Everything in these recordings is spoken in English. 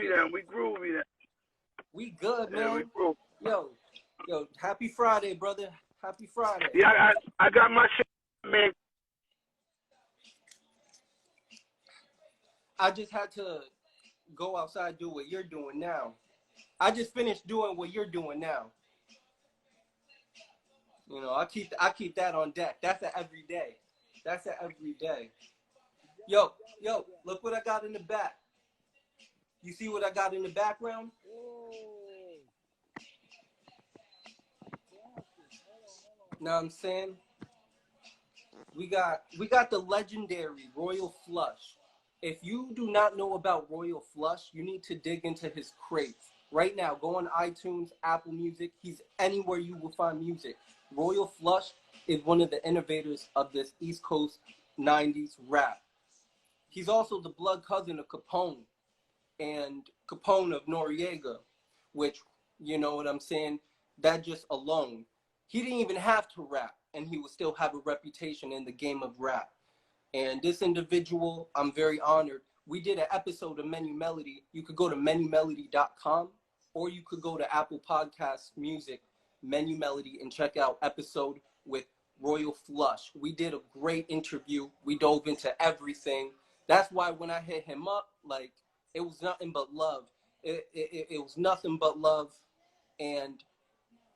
groovy then. We groovy then. We good, man. Yeah, we groovy. Yo, happy Friday, brother. Happy Friday. Yeah, I got my shit, man. I just had to go outside and do what you're doing now. I just finished doing what you're doing now. You know, I keep that on deck. That's an everyday. That's an everyday. Yo, look what I got in the back. You see what I got in the background? Know what I'm saying? We got the legendary Royal Flush. If you do not know about Royal Flush, you need to dig into his crates. Right now, go on iTunes, Apple Music. He's anywhere you will find music. Royal Flush is one of the innovators of this East Coast 90s rap. He's also the blood cousin of Capone and Capone of Noriega, which, you know what I'm saying, that just alone. He didn't even have to rap, and he would still have a reputation in the game of rap. And this individual, I'm very honored. We did an episode of Menu Melody. You could go to menumelody.com, or you could go to Apple Podcasts Music, Menu Melody, and check out episode with Royal Flush. We did a great interview. We dove into everything. That's why when I hit him up, like, it was nothing but love. It was nothing but love. And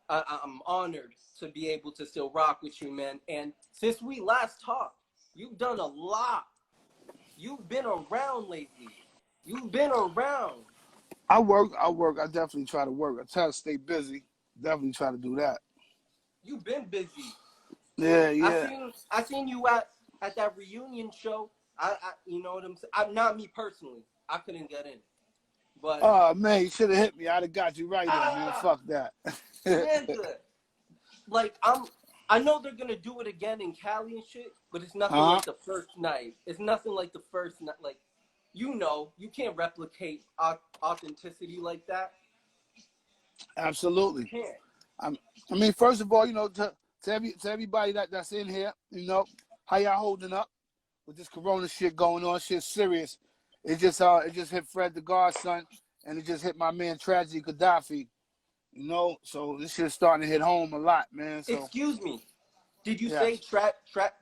I'm honored to be able to still rock with you, man. And since we last talked, you've done a lot. You've been around lately. You've been around. I work. I definitely try to work. I try to stay busy. Definitely try to do that. You've been busy. Yeah. I seen you at that reunion show. I you know what I'm saying? Not me personally. I couldn't get in. But oh man, you should have hit me. I'd have got you right there, man. Fuck that. Like I know they're gonna do it again in Cali and shit, but it's nothing like the first night. It's nothing like the first night. Like, you know, you can't replicate authenticity like that. Absolutely. You can't. I mean, first of all, you know, to everybody that's in here, you know, how y'all holding up with this corona shit going on? Shit's serious. It just hit Fred the Godson, and it just hit my man Tragedy Gaddafi. You know, so this shit's starting to hit home a lot, man. So, excuse me, did you say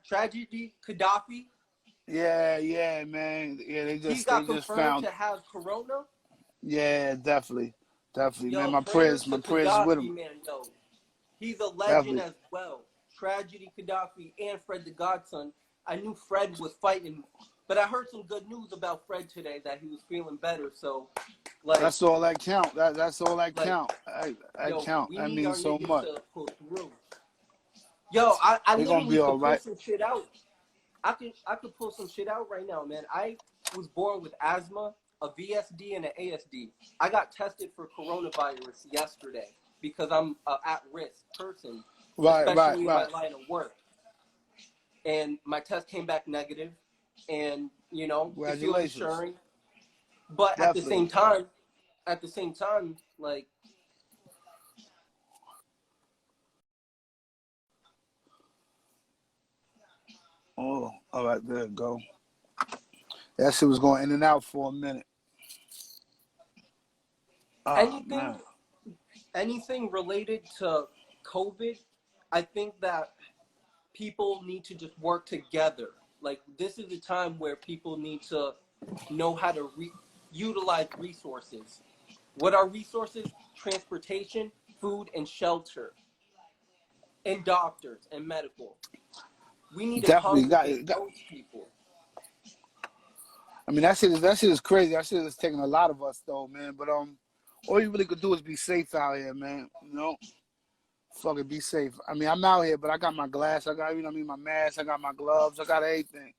Tragedy Gaddafi? Yeah, man. Yeah, they just found to have corona. Yeah, definitely, Yo, man. My prayers Gaddafi, with him. Man, yo. He's a legend Definitely. as well. Tragedy Gaddafi and Fred the Godson. I knew Fred was fighting, but I heard some good news about Fred today that he was feeling better. So, like, that's all that count. That's all that count. I count. We I need mean our so niggas much. to pull through. Yo, I literally could pull some shit out. I could pull some shit out right now, man. I was born with asthma, a VSD, and an ASD. I got tested for coronavirus yesterday because I'm an at-risk person, especially in my line of work. And my test came back negative, and you know, it feels assuring. But definitely. at the same time, like. Oh, all right, there you go. That shit was going in and out for a minute. Oh, anything related to COVID, I think that people need to just work together. Like, this is a time where people need to know how to utilize resources. What are resources? Transportation, food, and shelter, and doctors and medical. We need to congregate those people. I mean, that shit is crazy. That shit is taking a lot of us, though, man. But all you really could do is be safe out here, man. You know, fucking be safe. I mean, I'm out here, but I got my glass. I got, my mask. I got my gloves. I got everything.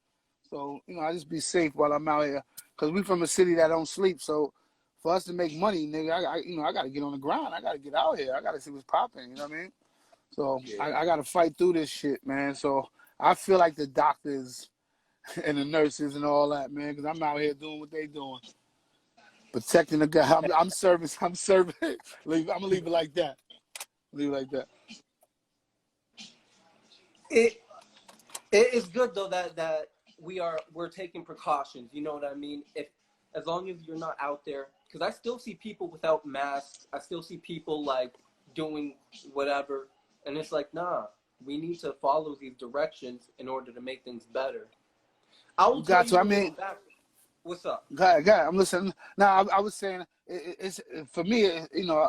So, I just be safe while I'm out here. Cause we from a city that don't sleep. So, for us to make money, nigga, I got to get on the grind. I got to get out here. I got to see what's popping. You know what I mean? So I got to fight through this shit, man. So I feel like the doctors and the nurses and all that, man, because I'm out here doing what they doing. Protecting the guy. I'm serving. I'm going to leave it like that. It is good, though, that we're taking precautions. You know what I mean? as long as you're not out there, because I still see people without masks. I still see people like doing whatever, and it's like, nah, we need to follow these directions in order to make things better. I will You tell got to. you I a little mean, back. What's up? God, I'm listening. Now, I was saying, it's for me. You know,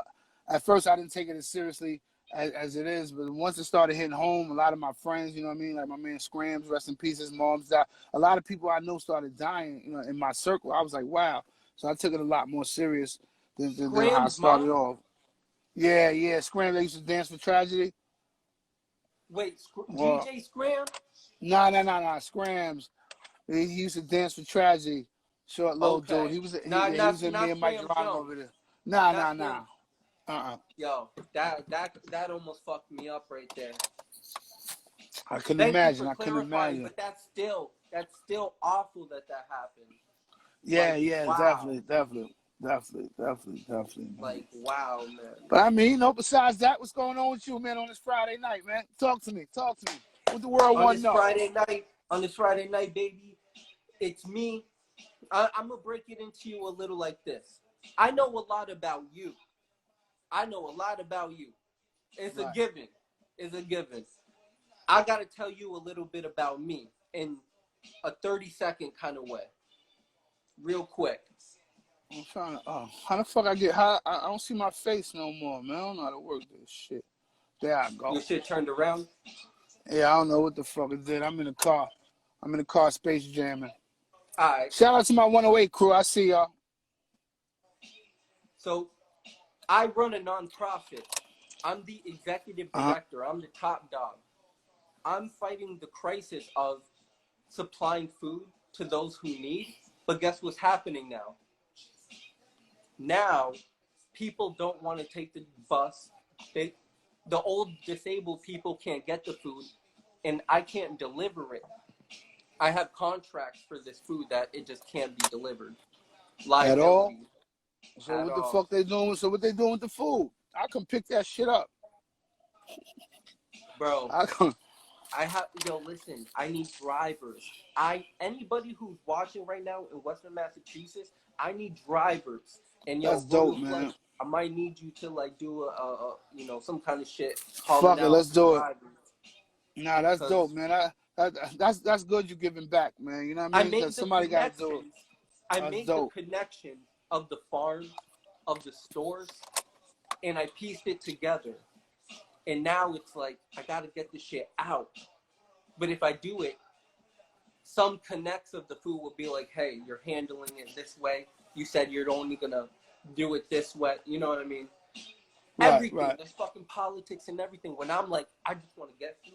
at first I didn't take it as seriously as it is, but once it started hitting home, a lot of my friends, you know what I mean, like my man Scrams, rest in peace, his mom's died. A lot of people I know started dying. You know, in my circle, I was like, wow. So I took it a lot more serious than how I Scram's started mom? off. Yeah, yeah. Scram, they used to dance for tragedy. Wait, Well, DJ Scram? nah. Scrams. He used to dance for tragedy. Short little dude. Okay. He was Not he was not in me not and Mike Scram Geronimo Jones. over there. Not Nah. Scram. Uh-uh. Yo, that almost fucked me up right there. I couldn't Thank you for imagine. I couldn't clarifying, imagine. but that's still awful that happened. Yeah, Like yeah, wow, definitely, man. like wow, man. But I mean, you know, besides that, what's going on with you, man, on this Friday night, man? Talk to me. What the world On want to this know? Friday night, baby, it's me. I'm gonna break it into you a little like this. I know a lot about you. I know a lot about you. It's a Right. given. It's a given. I gotta tell you a little bit about me in a 30-second kind of way, real quick. I'm trying to. Oh, how the fuck I get? How I don't see my face no more, man. I don't know how to work this shit. There I go. Your shit turned around. Yeah, I don't know what the fuck it did. I'm in the car. I'm in the car, space jamming. All right. Shout out to my 108 crew. I see y'all. So I run a nonprofit. I'm the executive Uh huh. director. I'm the top dog. I'm fighting the crisis of supplying food to those who need. But guess what's happening now? Now, people don't want to take the bus. The old disabled people can't get the food, and I can't deliver it. I have contracts for this food that it just can't be delivered. At all. Liability So at what the all. fuck they doing? So what they doing with the food? I can pick that shit up. Bro, I can. listen, I need drivers. Anybody who's watching right now in Western Massachusetts, I need drivers. And That's Royal dope, Flush, man. I might need you to like do some kind of shit calling Fuck it, out let's do it. drivers. Nah, that's dope, Cause man. That's good. You giving back, man. You know what I I mean? Because made the somebody got to do it. connections. I That's made the dope. connection of the farm, of the stores, and I pieced it together. And now it's like I gotta get this shit out. But if I do it, some connects of the food will be like, hey, you're handling it this way. You said you're only gonna do it this way. You know what I mean? Right, Everything. right. There's fucking politics and everything. When I'm like, I just want to get food,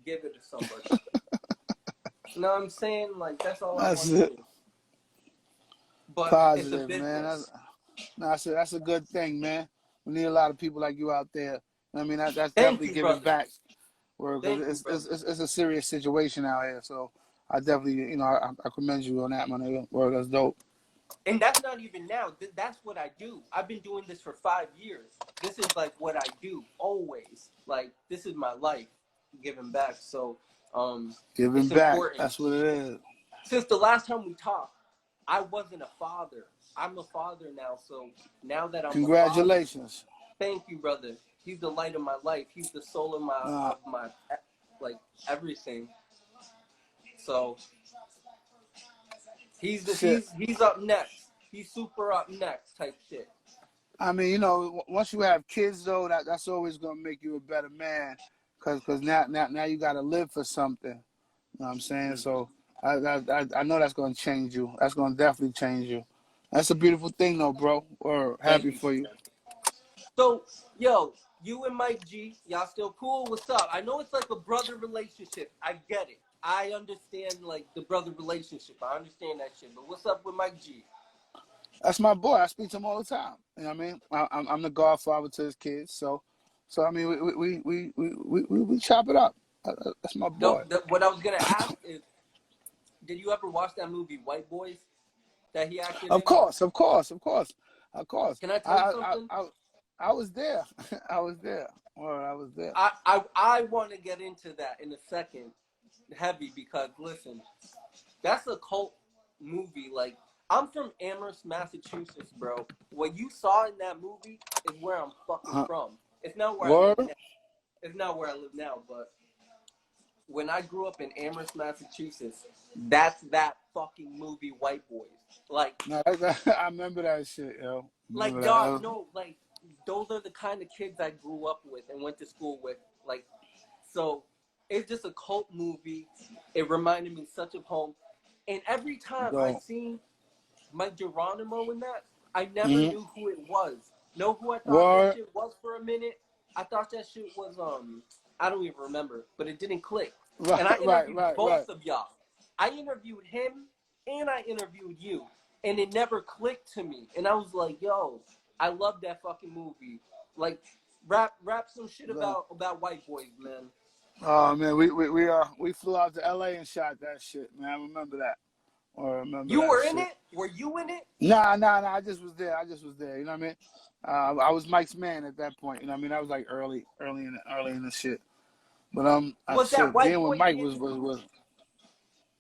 give it to somebody. You know what I'm saying? Like that's all I That's want to it. do. But it's a Positive, man. business. That's a good thing, man. We need a lot of people like you out there. I mean, that's Thank definitely you, giving brother. back. Because Thank you, brother. it's a serious situation out here. So I definitely, I commend you on that, my nigga. Word, that's dope. And that's not even now. That's what I do. I've been doing this for 5 years. This is like what I do always. Like this is my life, giving back. So Giving it's back. important. That's what it is. Since the last time we talked, I wasn't a father. I'm a father now. So now that I'm a father, Congratulations. thank you, brother. He's the light of my life. He's the soul of Uh, my like everything. So shit. he's up next. He's super up next type shit. I mean, once you have kids though, that's always gonna make you a better man, cause now you gotta live for something. You know what I'm saying? So I know that's gonna change you. That's gonna definitely change you. That's a beautiful thing though, bro. We're Thank happy you. for you. So, yo, you and Mike G, y'all still cool? What's up? I know it's like a brother relationship. I get it. I understand like the brother relationship. I understand that shit. But what's up with Mike G? That's my boy. I speak to him all the time. You know what I mean? I'm the godfather to his kids. So I mean, we chop it up. That's my No, boy. what I was gonna ask is, did you ever watch that movie White Boys that he acted Of in? course, of course, of course, of course. Can I tell you I I something? I, I was there. I was there. Or I was there. I want to get into that in a second, heavy because listen, that's a cult movie. Like I'm from Amherst, Massachusetts, bro. What you saw in that movie is where I'm fucking from. It's not where I live Word? now. It's not where I live now, but when I grew up in Amherst, Massachusetts, that's that fucking movie, White Boys. Like, No, I remember that shit, yo. Remember that? dog, no, like, those are the kind of kids I grew up with and went to school with. Like, so it's just a cult movie. It reminded me such of home. And every time I Go. seen Mike Geronimo in that, I never Mm-hmm. knew who it was. Know who I thought that Word? shit was for a minute? I thought that shit was I don't even remember, but it didn't click. And I interviewed Right. both of y'all. I interviewed him and I interviewed you, and it never clicked to me. And I was like, yo, I love that fucking movie. Like, rap some shit Go. about White Boys, man. Oh man, we flew out to LA and shot that shit, man. I remember that. Or remember You that were in shit. it? Were you in it? Nah. I just was there. You know what I mean? I was Mike's man at that point. You know what I mean? I was like early in the shit. But Was that shit. white Being with boy Mike Danny was Hooch?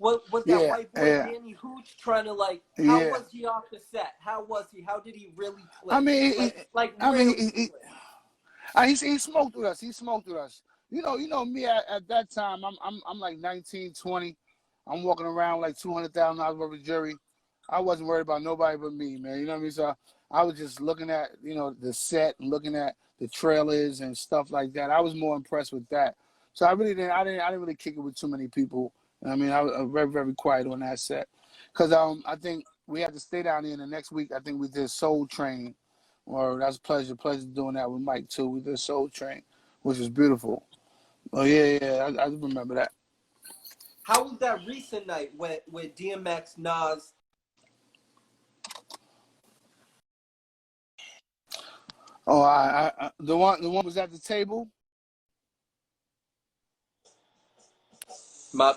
Was that yeah, white boy yeah, Danny Hooch trying to, like, how yeah. was he off the set? How was he? How did he really I click? mean, Like I mean, really click? he smoked with us. He smoked with us. You know me at that time. I'm like 19, 20. I'm walking around with like $200,000 worth of jewelry. I wasn't worried about nobody but me, man. You know what I mean? So I was just looking at the set and looking at the trailers and stuff like that. I was more impressed with that. So I really didn't. I didn't really kick it with too many people. I mean, I was very very quiet on that set because I think we had to stay down there. And the next week, I think we did Soul Train. Or that's pleasure doing that with Mike too. We did Soul Train, which was beautiful. Oh yeah, I remember that. How was that recent night with DMX, Nas? Oh, the one was at the table. My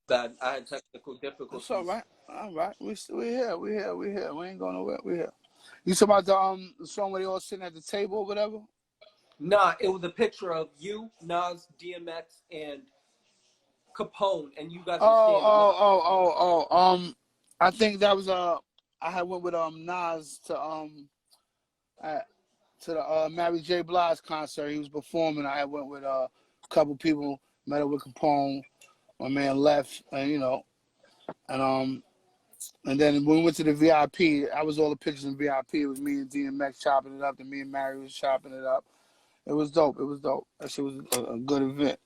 bad. I had technical That's all difficulties. right. All right, we here. We ain't going nowhere. We here. You talking about the song where they all sitting at the table or whatever? Nah, it was a picture of you, Nas, DMX, and Capone, and you guys were standing up. I think that was I had went with Nas at, to the Mary J. Blige concert. He was performing. I had went with a couple people. Met up with Capone. My man left, and and then when we went to the VIP, I was all the pictures in VIP. It was me and DMX chopping it up, and me and Mary was chopping it up. It was dope. That shit was a good event.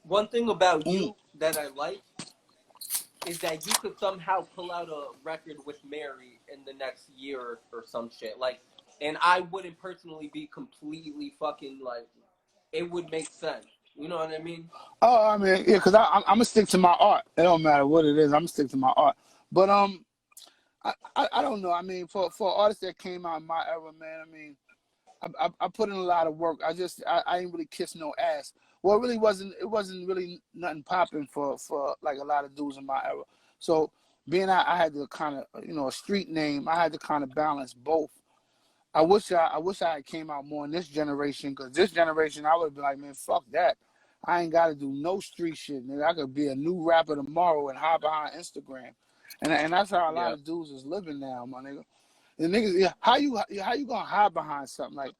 One thing about Mm. you that I like is that you could somehow pull out a record with Mary in the next year or some shit. Like, and I wouldn't personally be completely fucking like, it would make sense. You know what I mean? Oh, I mean, yeah, because I'm gonna stick to my art. It don't matter what it is. I'm gonna stick to my art. But I don't know. I mean, for artists that came out in my era, man. I mean, I put in a lot of work. I ain't really kiss no ass. Well, it wasn't really nothing popping for like a lot of dudes in my era. So being I had to kind of a street name, I had to kind of balance both. I wish I had came out more in this generation because this generation I would have been like, man, fuck that. I ain't got to do no street shit, nigga. I could be a new rapper tomorrow and hide behind Instagram, and that's how a lot Yeah. of dudes is living now, my nigga. The niggas, yeah, how you gonna hide behind something like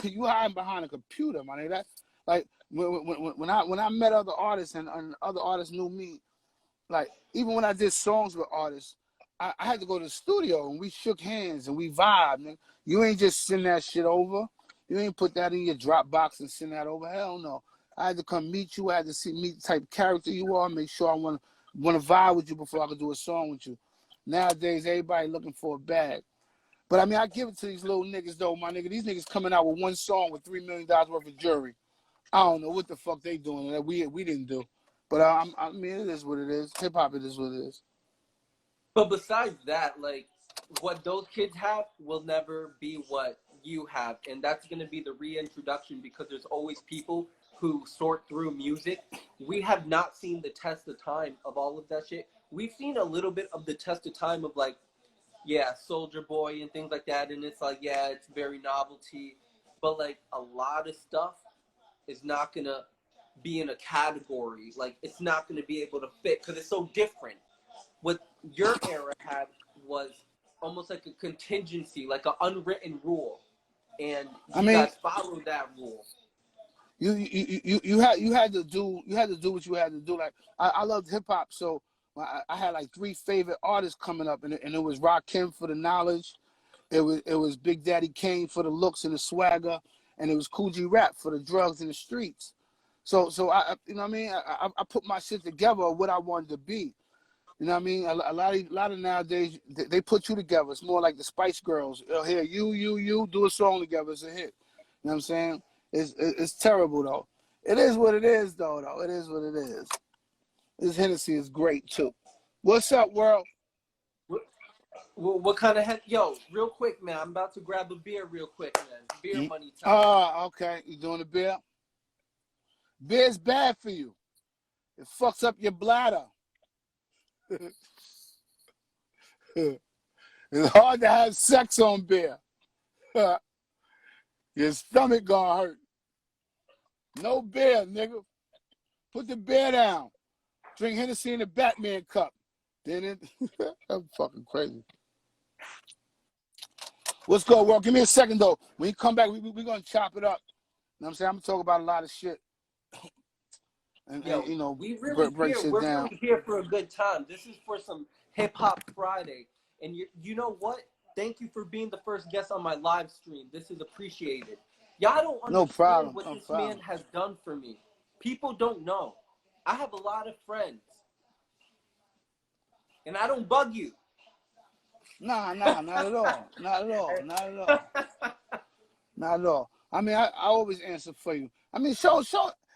you hiding behind a computer, my nigga? That like when I met other artists and other artists knew me, like even when I did songs with artists, I had to go to the studio and we shook hands and we vibed. Nigga. You ain't just send that shit over. You ain't put that in your Dropbox and send that over. Hell no. I had to come meet you. I had to meet the type of character you are. Make sure I want to vibe with you before I could do a song with you. Nowadays, everybody looking for a bag. But I mean, I give it to these little niggas though, my nigga. These niggas coming out with one song with $3 million worth of jewelry. I don't know what the fuck they doing that we didn't do. But I mean, it is what it is. Hip hop, it is what it is. But besides that, like, what those kids have will never be what you have. And that's going to be the reintroduction because there's always people who sort through music. We have not seen the test of time of all of that shit. We've seen a little bit of the test of time of, like, yeah, Soldier Boy and things like that. And it's like, yeah, it's very novelty. But, like, a lot of stuff is not going to be in a category. Like it's not going to be able to fit because it's so different. What your era had was almost like a contingency, like an unwritten rule, and I you mean, guys followed that rule. you had to do what you had to do. Like I loved hip hop, so I had like 3 favorite artists coming up, and it was Rakim for the knowledge, it was Big Daddy Kane for the looks and the swagger, and it was Cool G Rap for the drugs in the streets. So I you know what I mean, I put my shit together of what I wanted to be. You know what I mean? A lot of nowadays they put you together. It's more like the Spice Girls. Here, you do a song together. It's a hit. You know what I'm saying? It's terrible though. It is what it is though. It is what it is. This Hennessy is great too. What's up, world? What kind of yo? Real quick, man. I'm about to grab a beer, real quick, man. Beer money time. Oh, okay. You doing the beer? Beer's bad for you. It fucks up your bladder. It's hard to have sex on beer. Your stomach gonna hurt. No beer, nigga. Put the beer down. Drink Hennessy in the Batman cup. Then it. I'm fucking crazy. What's good, world? Give me a second though. When you come back, we're gonna chop it up. You know what I'm saying? I'm gonna talk about a lot of shit. And you know, we really break shit we're down. really here for a good time. This is for some Hip Hop Friday. And you know what? Thank you for being the first guest on my live stream. This is appreciated. Y'all don't understand what this man has done for me. People don't know. I have a lot of friends. And I don't bug you. Nah, not at all. Not at all. Not at all. Not at all. I mean, I always answer for you. I mean, show,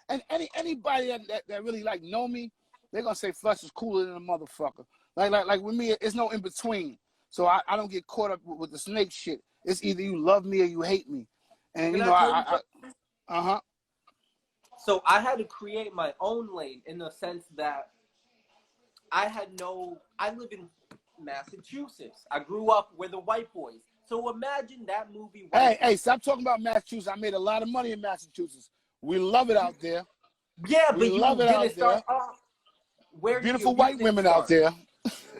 and anybody that really like know me, they're gonna say Flush is cooler than a motherfucker. Like with me, it's no in between. So I don't get caught up with the snake shit. It's either you love me or you hate me. And you know, uh-huh. So I had to create my own lane in the sense that I live in Massachusetts. I grew up with the white boys. So imagine that movie. Hey, stop talking about Massachusetts. I made a lot of money in Massachusetts. We love it out there. Yeah, but you didn't start off. Where beautiful white women out there.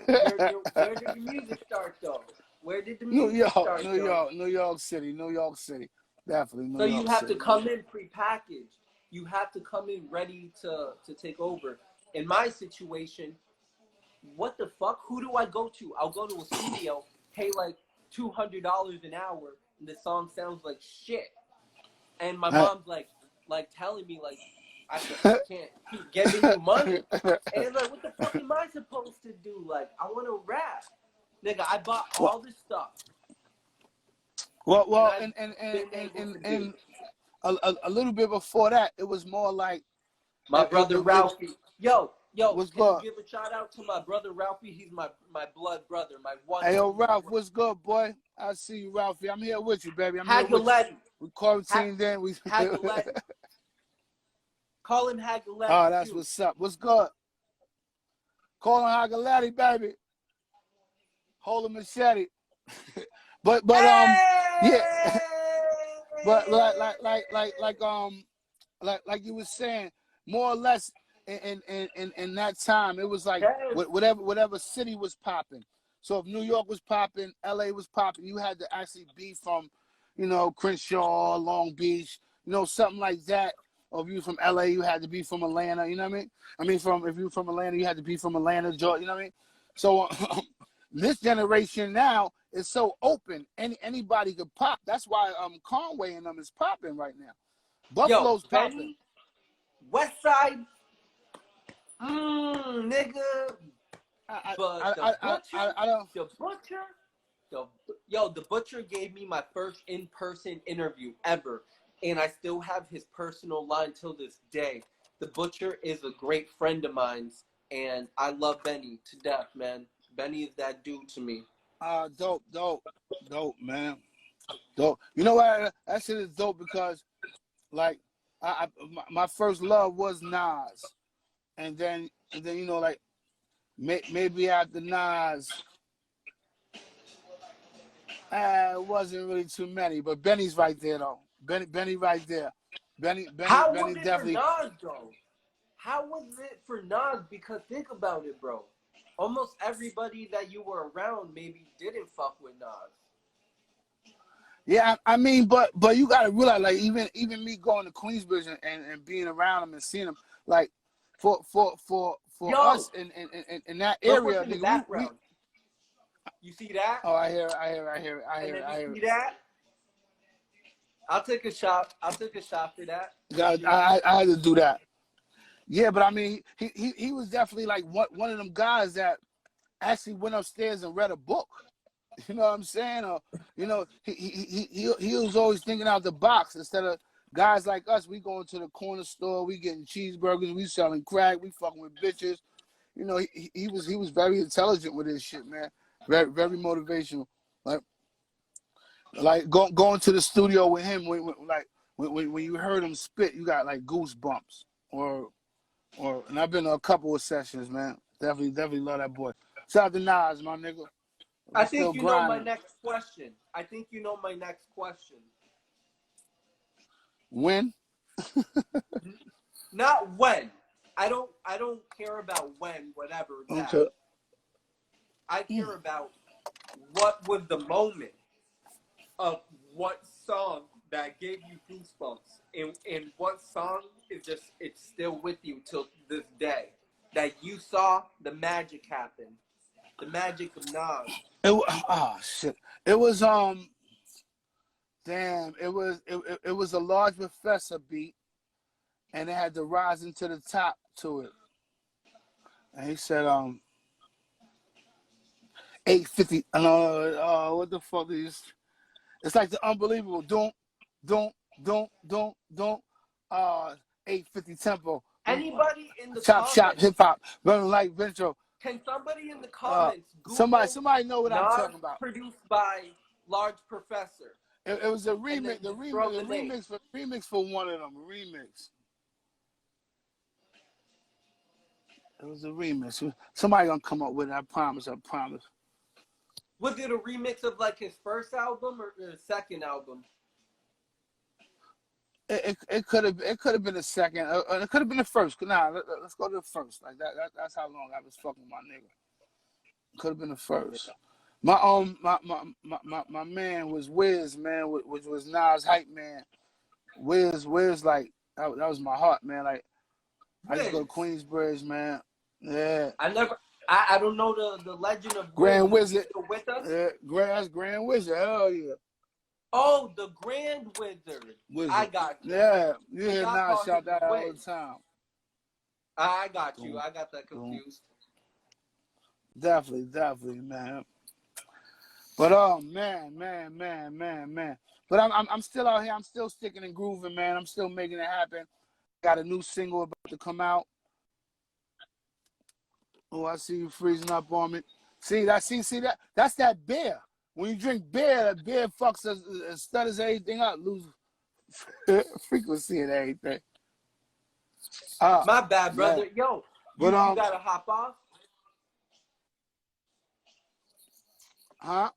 Where did the music start, though? Where did the music start? New York City. Definitely New York City. So you have to come in prepackaged. You have to come in ready to take over. In my situation, what the fuck? Who do I go to? I'll go to a studio, pay like $200 an hour, and the song sounds like shit. And my mom's like telling me like I can't keep giving you money. And like, what the fuck am I supposed to do? Like, I want to rap, nigga. I bought all this stuff. Well, and a little bit before that, it was more like my brother Ralphie. Yo, what's can you give a shout out to my brother Ralphie? He's my blood brother, my one. Hey, yo, Ralph, what's good, boy? I see you, Ralphie. I'm here with you, baby. I'm here with you. We quarantined in. We call him Hagaletti. Oh, that's too. What's up. What's good? Call him Hagaletti, baby. Hold a machete. but yeah. But like you were saying, more or less in that time, it was like whatever city was popping. So if New York was popping, LA was popping, you had to actually be from, you know, Crenshaw, Long Beach, you know, something like that. Or if you were from LA, you had to be from Atlanta, you know what I mean? if you were from Atlanta, you had to be from Atlanta, Georgia, you know what I mean? So this generation now is so open, anybody could pop. That's why Conway and them is popping right now. Buffalo's popping. West Side, nigga. The Butcher gave me my first in-person interview ever, and I still have his personal line till this day. The Butcher is a great friend of mine, and I love Benny to death, man. Benny is that dude to me. Dope, man. Dope. You know what? That shit is dope because, like, my first love was Nas, and then you know, like, maybe after Nas, it wasn't really too many, but Benny's right there though. Benny right there. How was Benny it for definitely. Nas though? How was it for Nas? Because think about it, bro. Almost everybody that you were around maybe didn't fuck with Nas. Yeah, I mean, but you gotta realize, like, even me going to Queensbridge and being around him and seeing him, like, for Yo, us in that look what's area, in the nigga, we. background. You see that? Oh, I hear it. And then you see that? I'll take a shot. I'll take a shot for that. I had to do that. Yeah, but I mean, he was definitely like one of them guys that actually went upstairs and read a book. You know what I'm saying? Or he was always thinking out the box instead of guys like us. We going to the corner store, we getting cheeseburgers, we selling crack, we fucking with bitches. You know, he was very intelligent with his shit, man. Very very motivational. Like going to the studio with him when you heard him spit, you got like goosebumps. And I've been to a couple of sessions, man. Definitely love that boy. Shout out to Nas, my nigga. I think you know my next question. When? Not when. I don't care about when, whatever. Okay. That. I care about what was the moment of what song that gave you goosebumps, and what song is just it's still with you till this day. That you saw the magic happen, the magic of Nas. Shit. It was damn. It was a Large Professor beat, and it had the Rising to the Top to it. And he said 850. What the fuck is? It's like the unbelievable. Don't. 850 tempo. Anybody in the Chop comments, shop hip hop. Running like Ventro. can somebody in the comments Somebody Google know what I'm Nas talking about. produced by Large Professor? It was a remix. The remix for one of them. Remix. It was a remix. Somebody gonna come up with it. I promise. Was it a remix of like his first album or his second album? It could have been the second. It could have been the first. Nah, let's go to the first. Like that's how long I was fucking with my nigga. Could have been the first. My man was Wiz, man, which was Nas hype man. Wiz like that was my heart, man. Like I used to go to Queensbridge, man. Yeah. I don't know the legend of Grand Wiz. Wizard. Still with us? Yeah, Grand Wizard. Hell yeah. Oh, the Grand Wizard. I got you. Yeah, you hear Nas shout that all the time. I got you. I got that confused. Definitely, man. But oh man. But I'm still out here. I'm still sticking and grooving, man. I'm still making it happen. Got a new single about to come out. Oh, I see you freezing up on me. See that? That's that beer. When you drink beer, that beer fucks us, stutters everything up, loses frequency and everything. My bad, brother. Man. Yo, you gotta hop off. Huh?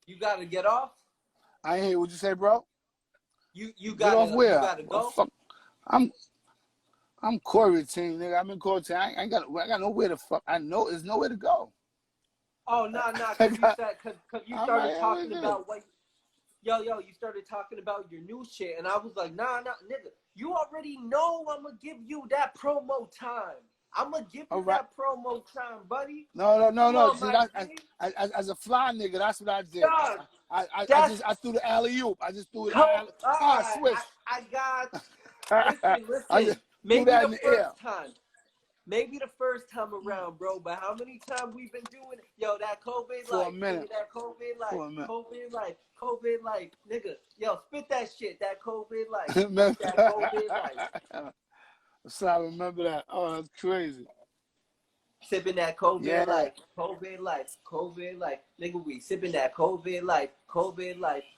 You gotta get off. I ain't hear what you say, bro. You get gotta off where? You gotta go. Fuck. I'm quarantined, nigga. I'm in quarantine. I got nowhere to fuck. There's nowhere to go. Oh no, because you started talking about what. Yo, you started talking about your new shit, and I was like, nah, nigga, you already know I'm gonna give you that promo time. I'm gonna give you that promo time, buddy. No. See, as a fly nigga, that's what I did. I threw the alley-oop. I just threw it. Switch. I got. Listen. Maybe the first time. Maybe the first time around, bro. But how many times we've been doing it? Yo, that COVID for a minute. That COVID life, nigga. Yo, spit that shit. That COVID life. That COVID life. So I remember that. Oh, that's crazy. Sipping that COVID life. COVID life. Nigga, we sipping that COVID life.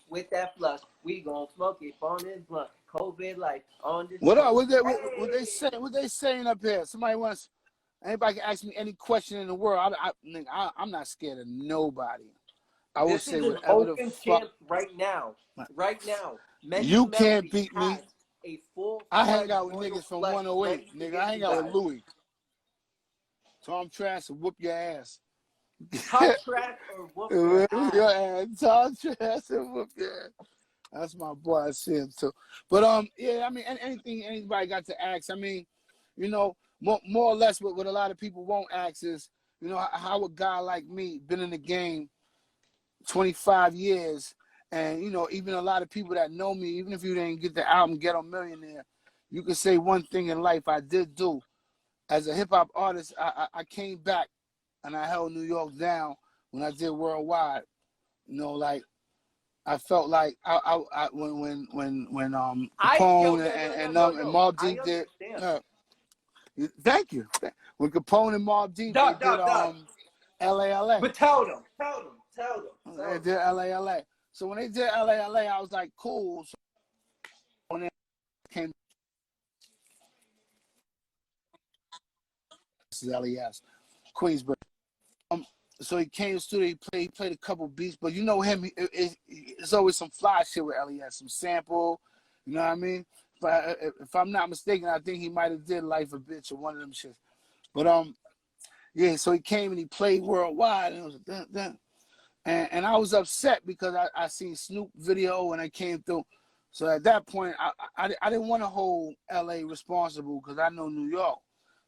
With that flush, we gon' smoke it on this blunt. COVID life on this. What up? What they saying up here? Anybody can ask me any question in the world. I'm not scared of nobody. I will say whatever the fuck. Right now. You can't beat me. a full I hang fledged out with Royal niggas from Flush 108, ready to nigga. get I you hang out with guys. Louis. Tom Trash will whoop your ass. Top track or whoop your ass. Your ass. Tom Trash will whoop your ass. That's my boy. I see him too. But yeah, I mean, anything anybody got to ask. I mean, you know, more or less what a lot of people won't ask is, you know, how a guy like me been in the game 25 years, and you know, even a lot of people that know me, even if you didn't get the album Ghetto Millionaire, you could say one thing in life I did do. As a hip hop artist, I came back and I held New York down when I did Worldwide. You know, like I felt like when Capone and Mobb I Deep did. understand. Thank you. When Capone and Mobb Deep they did Dog. LALA. But tell them. They did LALA. So when they did LALA, I was like, cool. So when they came, this is LES, Queensbridge. So he came to the studio, he played a couple beats, but you know him, it's always some fly shit with LES, some sample, you know what I mean? If I'm not mistaken, I think he might have did Life a Bitch or one of them shits. But yeah, so he came and he played Worldwide, and it was and I was upset because I seen Snoop video when I came through. So at that point, I didn't want to hold LA responsible because I know New York.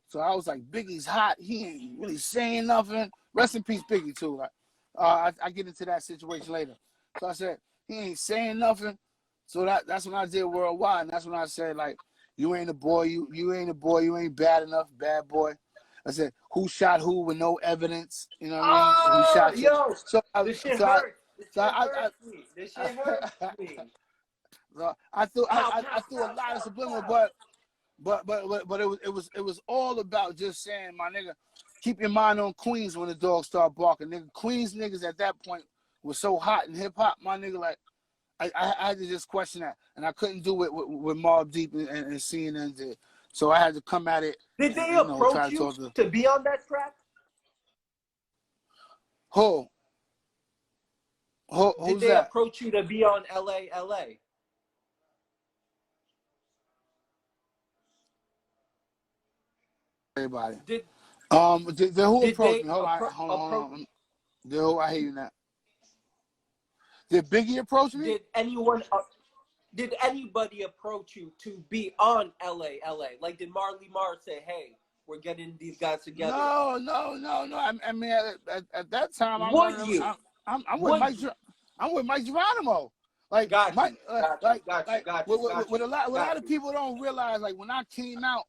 So I was like, Biggie's hot. He ain't really saying nothing. Rest in peace, Biggie, too. Like, I get into that situation later. So I said, he ain't saying nothing. So that's when I did Worldwide. And that's when I said, like, you ain't a boy. You ain't a boy. You ain't bad enough, bad boy. I said, who shot who with no evidence? You know what I mean? Who shot you? Yo, So this shit hurts. This shit hurts me. So I threw a lot of subliminal, but it was all about just saying, my nigga, keep your mind on Queens when the dogs start barking. Nigga, Queens niggas at that point were so hot in hip hop, my nigga, like I had to just question that, and I couldn't do it with Mobb Deep and CNN did. So I had to come at it. Did they approach you to be on that track? Who's Did they that? approach you to be on LA? Everybody. Who approached me? Hold on. I hate you now. Did Biggie approach me? Did anybody approach you to be on LA? Like, did Marley Marl say, "Hey, we're getting these guys together"? No. I mean, at that time, I'm with Mike Geronimo. Like, Got you. What a lot of people don't realize, like, when I came out,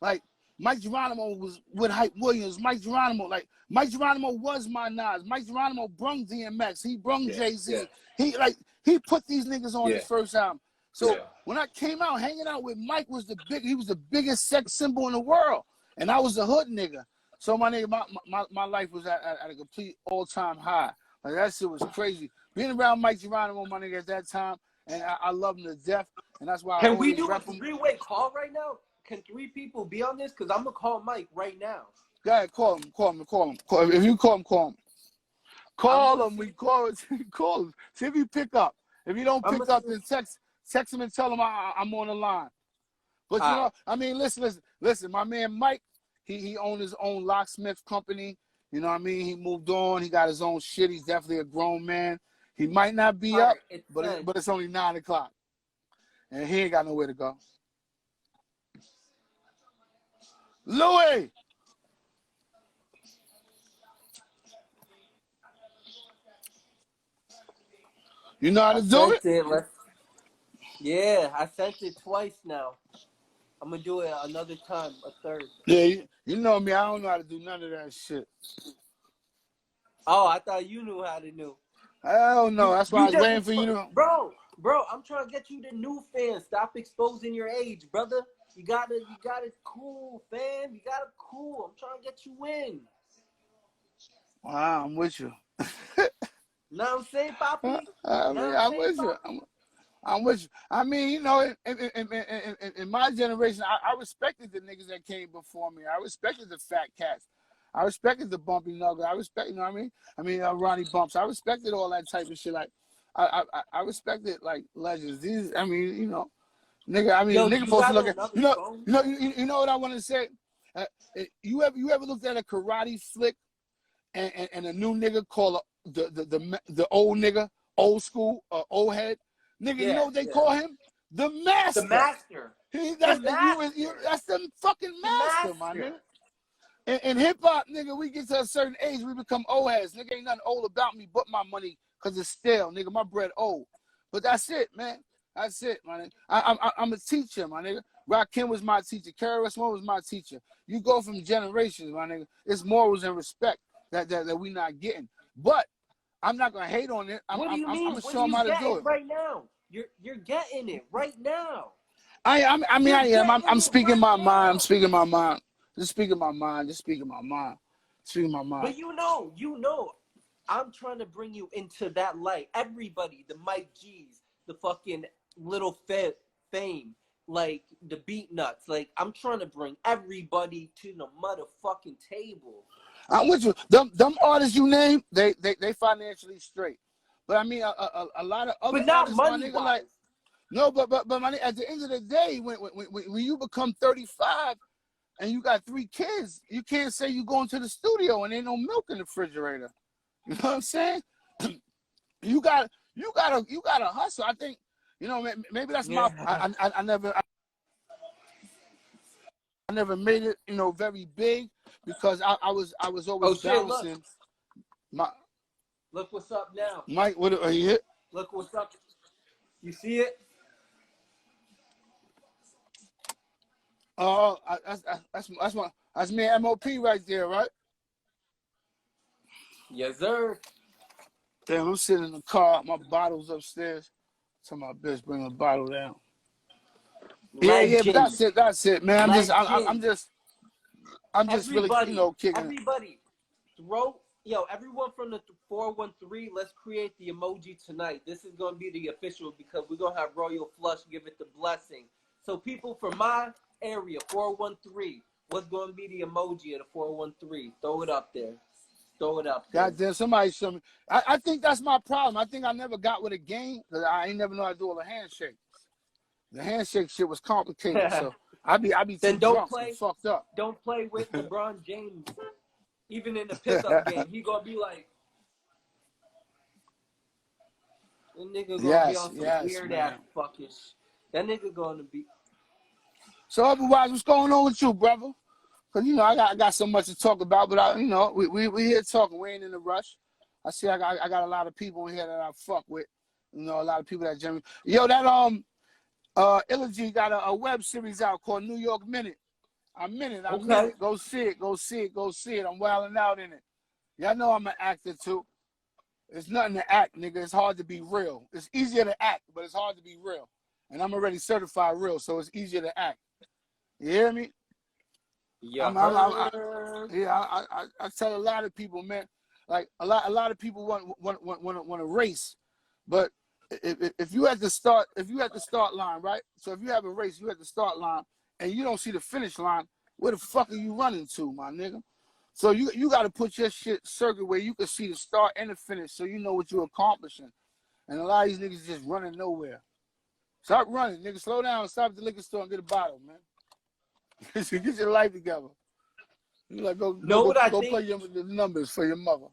like, Mike Geronimo was with Hype Williams. Mike Geronimo was my Nas. Mike Geronimo brung DMX. He brung Jay-Z. Yeah. He put these niggas on his first album. So when I came out, hanging out with Mike he was the biggest sex symbol in the world. And I was a hood nigga. So my nigga, my life was at a complete all-time high. Like, that shit was crazy. Being around Mike Geronimo, my nigga, at that time, and I love him to death. And that's why Can we do a three-way call right now? Can 3 people be on this? Because I'm going to call Mike right now. Go ahead, call him. If you call him, call him. Call him. Call him. See if he pick up. If you don't pick up, then text him and tell him I'm on the line. But you know, I mean, listen. My man Mike, he owned his own locksmith company. You know what I mean? He moved on. He got his own shit. He's definitely a grown man. He might not be up, but it's only 9 o'clock, and he ain't got nowhere to go. Louis. You know how to do it? Yeah, I sent it twice now. I'm going to do it another time, a third. Yeah, you know me. I don't know how to do none of that shit. Oh, I thought you knew how to do. I don't know. That's why I was waiting for you to... Bro, I'm trying to get you the new fans. Stop exposing your age, brother. You got it cool, fam. You got it cool. I'm trying to get you in. Wow, I'm with you. Know what I'm saying, Papi? I'm with you. I'm with you. I mean, you know, in my generation, I respected the niggas that came before me. I respected the fat cats. I respected the bumpy nugget. You know what I mean? Ronnie Bumps. I respected all that type of shit. Like, I respected, like, legends. These, I mean, you know, Nigga, I mean, Yo, do nigga you supposed to got look at, another phone? you know what I want to say? Uh, you ever looked at a karate flick and a new nigga call the old nigga, old school, old head? Nigga, you Yeah, know what they yeah. call him? The The master. master. The That's master. that's the fucking The master, my master. nigga. In hip hop, nigga, we get to a certain age, we become old heads. Nigga, ain't nothing old about me but my money, cause it's stale, nigga. My bread old. But that's it, man. That's it, my nigga. I'm a teacher, my nigga. Rakim was my teacher. KRS One was my teacher. You go from generations, my nigga. It's morals and respect that we not getting. But I'm not gonna hate on it. What do you I'm mean? gonna What show are them you how to do getting it. right now? You're getting it right now. I mean, You're I am. getting I'm it speaking right my mind. I'm now. speaking my mind. Just speaking my mind. Just speaking my mind. Speaking my mind. But you know, I'm trying to bring you into that light. Everybody, the Mike G's, the fucking Little Fame, like the Beat Nuts. Like, I'm trying to bring everybody to the motherfucking table. I'm with you. Them artists you name, they financially straight. But I mean, a lot of other But not artists, my money nigga, like wise. no, but my nigga, at the end of the day, when you become 35 and you got 3 kids, you can't say you going to the studio and ain't no milk in the refrigerator. You know what I'm saying? you got to hustle. I think, you know, maybe that's my Yeah. I never made it, you know, very big because I was Oh always shit, look. balancing my Look what's up now. Mike. What are you hit? Look what's up. You see it? Oh, that's me MOP right there, right? Yes, sir. Damn, I'm sitting in the car. My bottle's upstairs. Tell my bitch bring the bottle down. Yeah, but Legend. that's it, man. Legend. I'm just really, you Everybody. know, kicking it. Everybody. Everyone from the 413, let's create the emoji tonight. This is going to be the official because we're going to have Royal Flush give it the blessing. So people from my area, 413, what's going to be the emoji of the 413? Throw it up there. Throw it up there. Goddamn, somebody show me. I think that's my problem. I think I never got with a game because I ain't never know how to do all the handshakes. The handshake shit was complicated, so I be too Then don't drunk and play. fucked up. Don't play with LeBron James. Even in the pickup game, he gonna be like, that nigga gonna be on some weird man. ass fucking shit. That nigga gonna be. So otherwise, what's going on with you, brother? Cause you know I got so much to talk about, but you know we here talking. We ain't in a rush. I see I got a lot of people in here that I fuck with. You know, a lot of people that generally. Yo, that Illigy got a web series out called New York Minute. I'm in it. Okay. Go see it. Go see it. Go see it. I'm wilding out in it. Y'all know I'm an actor too. It's nothing to act, nigga. It's hard to be real. It's easier to act, but it's hard to be real. And I'm already certified real, so it's easier to act. You hear me? Yeah. I tell a lot of people, man. Like a lot of people want to race, but if you at the start line, right? So if you have a race, you at the start line, and you don't see the finish line, where the fuck are you running to, my nigga? So you got to put your shit circuit where you can see the start and the finish, so you know what you're accomplishing. And a lot of these niggas just running nowhere. Stop running, nigga. Slow down. Stop at the liquor store and get a bottle, man. Get your life together. You like go play the numbers for your mother.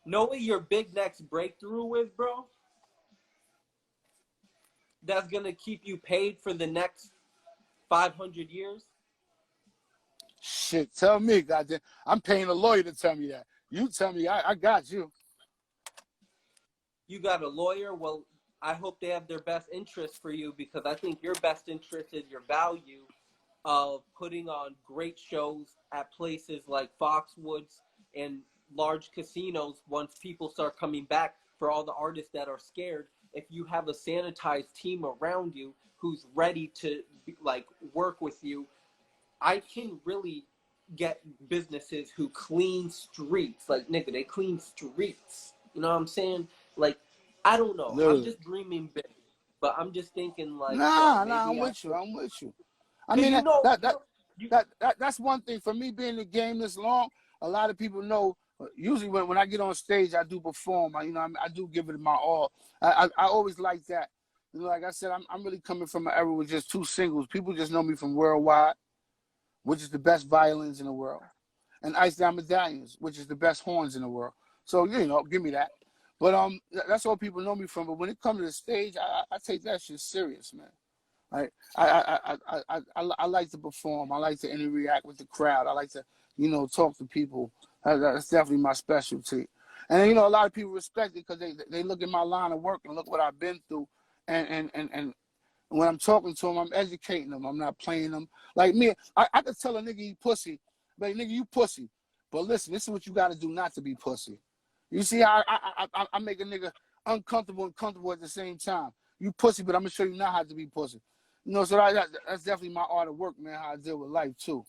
Know what your big next breakthrough is, bro? That's gonna keep you paid for the next 500 years. Shit, tell me, goddamn. I'm paying a lawyer to tell me that. You tell me, I got you. You got a lawyer? Well, I hope they have their best interest for you because I think your best interest is your value of putting on great shows at places like Foxwoods and large casinos once people start coming back for all the artists that are scared. If you have a sanitized team around you who's ready to like work with you, I can really get businesses who clean streets. Like, nigga, they clean streets. You know what I'm saying? Like, I don't know. Literally. I'm just dreaming big. But I'm just thinking like, Nah, maybe I'm with you. I Cause mean, you that's one thing. For me being in the game this long, a lot of people know, usually when I get on stage, I do perform. I do give it my all. I always like that. You know, like I said, I'm really coming from an era with just 2 singles. People just know me from Worldwide, which is the best violins in the world, and Ice Down Medallions, which is the best horns in the world. So, you know, give me that. But that's all people know me from. But when it comes to the stage, I take that shit serious, man. Like I like to perform. I like to interact with the crowd. I like to, you know, talk to people. That's definitely my specialty. And you know, a lot of people respect it because they look at my line of work and look what I've been through. And when I'm talking to them, I'm educating them. I'm not playing them. Like me, I could tell a nigga he pussy, but nigga you pussy. But listen, this is what you got to do not to be pussy. You see how I make a nigga uncomfortable and comfortable at the same time. You pussy, but I'm gonna show you not how to be pussy. You know, so that's definitely my art of work, man. How I deal with life too.